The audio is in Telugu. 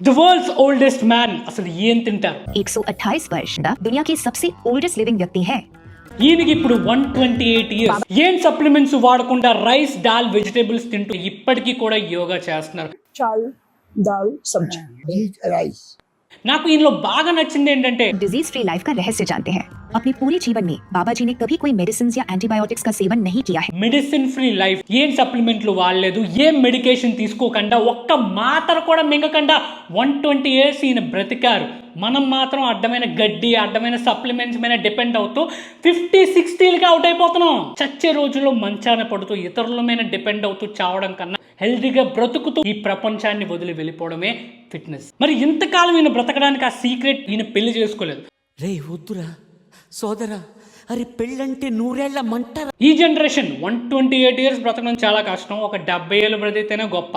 द वर्ल्ड्स ओल्डेस्ट मैन అసలు ఏం తింటారు 128 वर्ष का दुनिया के सबसे ओल्डेस्ट लिविंग व्यक्ति है। ఈయనకి ఇప్పుడు 128 ఇయర్స్ ఏం సప్లిమెంట్స్ వాడకుండా రైస్ దాల్ వెజిటేబుల్స్ తింటూ ఇప్పటికీ కూడా యోగా చేస్తున్నారు. चावल दाल सब्जी राइस। నాకు ఈయనలో బాగా నచ్చింది ఏంటంటే डिजीज फ्री लाइफ का रहस्य जानते हैं। अपने पूरे जीवन में बाबा जी ने कभी कोई मेडिसिन या एंटीबायोटिक्स का सेवन नहीं किया है। మెడిసిన్ ఫ్రీ లైఫ్, ఏం సప్లిమెంట్లు వాడలేదు, ఏం మెడికేషన్ తీసుకోకుండా, ఒక్క మాత్ర కూడా మింగకుండా 120 ఇయర్స్ ఈయన బ్రతికారు. మనం మాత్రం అడ్డమైన గడ్డి, అడ్డమైన సప్లిమెంట్స్ మీద డిపెండ్ అవుతూ 50-60కి అవుట్ అయిపోతున్నాం. చచ్చే రోజుల్లో మంచాన పడుతూ ఇతరుల మీద డిపెండ్ అవుతూ చావడం కన్నా హెల్తీగా బ్రతుకుతూ ఈ ప్రపంచాన్ని వదిలి వెళ్ళిపోవడమే ఫిట్నెస్. మరి ఇంతకాలం ఈయన బ్రతకడానికి ఆ సీక్రెట్, ఈయన పెళ్లి చేసుకోలేదు. రే వద్దురా సోదరా, అరే పెళ్ళంటే 100 ఏళ్ల మంటరా. ఈ జనరేషన్ 128 ఇయర్స్ బ్రతకడం చాలా కష్టం. ఒక 70 ఏళ్ళు బ్రతికితేనే గొప్ప.